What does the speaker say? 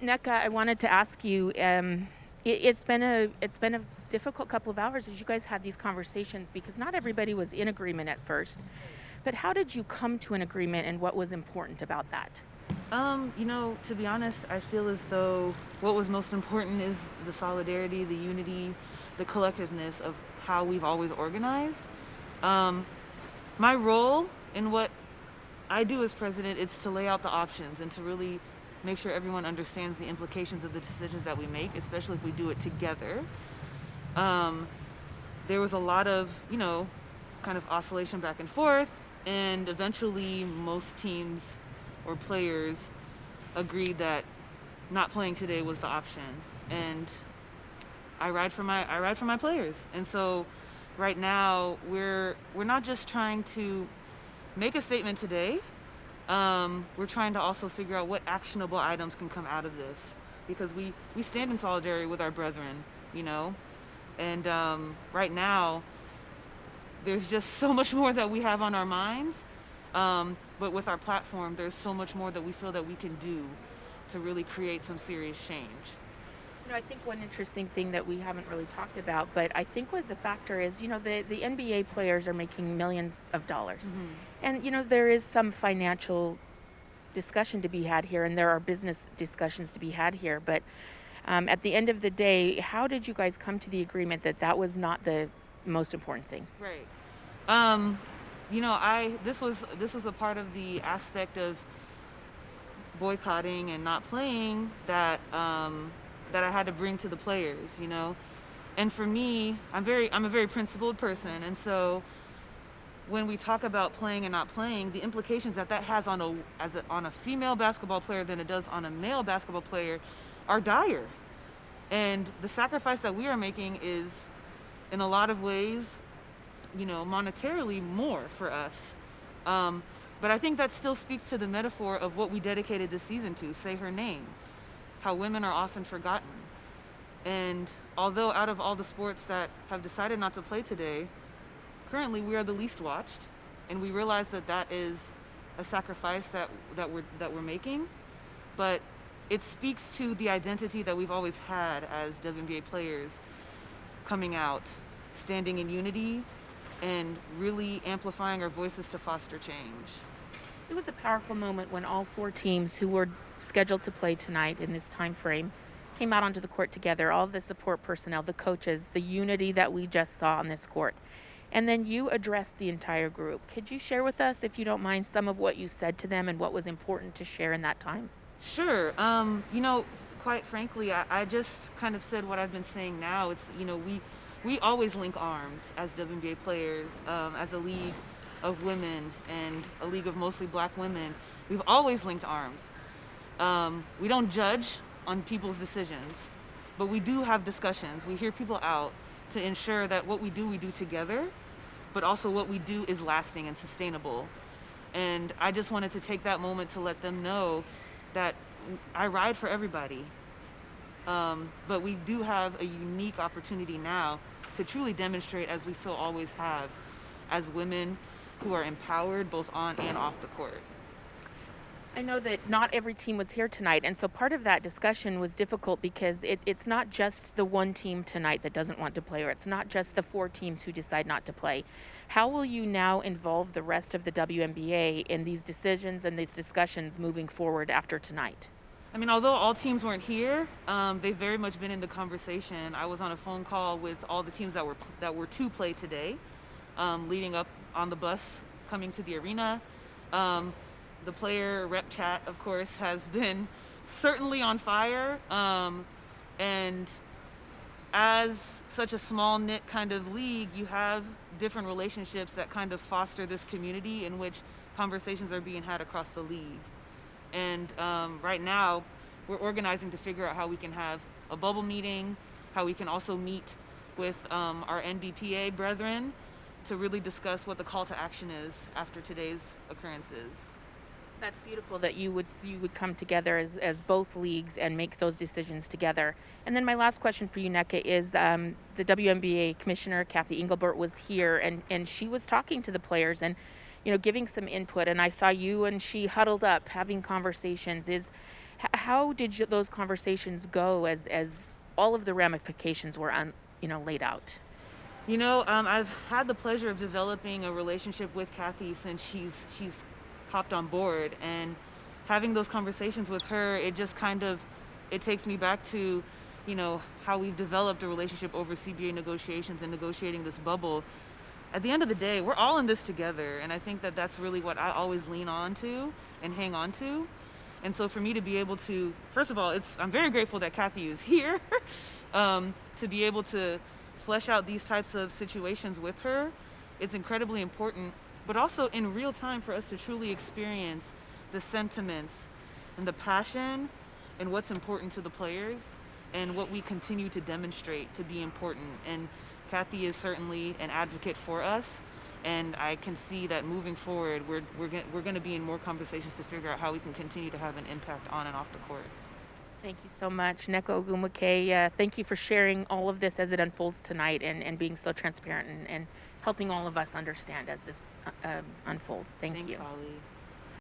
Nneka, I wanted to ask you. It's been a difficult couple of hours as you guys had these conversations because not everybody was in agreement at first. But how did you come to an agreement, and what was important about that? To be honest, I feel as though what was most important is the solidarity, the unity, the collectiveness of how we've always organized. Um, my role in what I do as president is to lay out the options and to really make sure everyone understands the implications of the decisions that we make, especially if we do it together. Um, there was a lot of, kind of oscillation back and forth, and eventually most teams or players agreed that not playing today was the option. And I ride for my players. And so right now we're not just trying to make a statement today. We're trying to also figure out what actionable items can come out of this because we stand in solidarity with our brethren, you know. And right now there's just so much more that we have on our minds. But with our platform, there's so much more that we feel that we can do to really create some serious change. I think one interesting thing that we haven't really talked about, but I think was a factor is, the NBA players are making millions of dollars. Hmm. And, there is some financial discussion to be had here, and there are business discussions to be had here. But at the end of the day, how did you guys come to the agreement that that was not the most important thing? Right. Um, I this was a part of the aspect of boycotting and not playing that I had to bring to the players, And for me, I'm a very principled person, and so when we talk about playing and not playing, the implications that that has on a female basketball player than it does on a male basketball player are dire. And the sacrifice that we are making is, in a lot of ways, monetarily more for us. But I think that still speaks to the metaphor of what we dedicated this season to, Say Her Name, how women are often forgotten. And although out of all the sports that have decided not to play today, currently we are the least watched, and we realize that that is a sacrifice that we're making. But it speaks to the identity that we've always had as WNBA players, coming out, standing in unity, and really amplifying our voices to foster change. It was a powerful moment when all four teams who were scheduled to play tonight in this time frame came out onto the court together, all the support personnel, the coaches, the unity that we just saw on this court. And then you addressed the entire group. Could you share with us, if you don't mind, some of what you said to them and what was important to share in that time? Sure. Quite frankly, I just kind of said what I've been saying now. It's, we always link arms as WNBA players, as a league of women and a league of mostly black women. We've always linked arms. We don't judge on people's decisions, but we do have discussions. We hear people out to ensure that what we do together, but also what we do is lasting and sustainable. And I just wanted to take that moment to let them know that I ride for everybody. But we do have a unique opportunity now to truly demonstrate, as we so always have, as women who are empowered both on and off the court. I know that not every team was here tonight, and so part of that discussion was difficult because it's not just the one team tonight that doesn't want to play, or it's not just the four teams who decide not to play. How will you now involve the rest of the WNBA in these decisions and these discussions moving forward after tonight? I mean, although all teams weren't here, they've very much been in the conversation. I was on a phone call with all the teams that were to play today, leading up on the bus coming to the arena. The player rep chat, of course, has been certainly on fire. And as such a small knit kind of league, you have different relationships that kind of foster this community in which conversations are being had across the league. And right now, we're organizing to figure out how we can have a bubble meeting, how we can also meet with our NBPA brethren to really discuss what the call to action is after today's occurrences. That's beautiful that you would come together as both leagues and make those decisions together. And then my last question for you, Nneka, is the WNBA commissioner, Cathy Engelbert, was here, and she was talking to the players and giving some input. And I saw you and she huddled up having conversations. How did those conversations go as all of the ramifications were laid out? I've had the pleasure of developing a relationship with Cathy since she's hopped on board, and having those conversations with her, it just kind of it takes me back to, how we've developed a relationship over CBA negotiations and negotiating this bubble. At the end of the day, we're all in this together, and I think that that's really what I always lean on to and hang on to. And so for me to be able to, first of all, I'm very grateful that Cathy is here, to be able to flesh out these types of situations with her. It's incredibly important, but also in real time for us to truly experience the sentiments and the passion and what's important to the players and what we continue to demonstrate to be important. And Cathy is certainly an advocate for us. And I can see that moving forward, we're going to be in more conversations to figure out how we can continue to have an impact on and off the court. Thank you so much, Nneka Ogwumike. Thank you for sharing all of this as it unfolds tonight and being so transparent and helping all of us understand as this unfolds. Thank Thanks, you. Holly.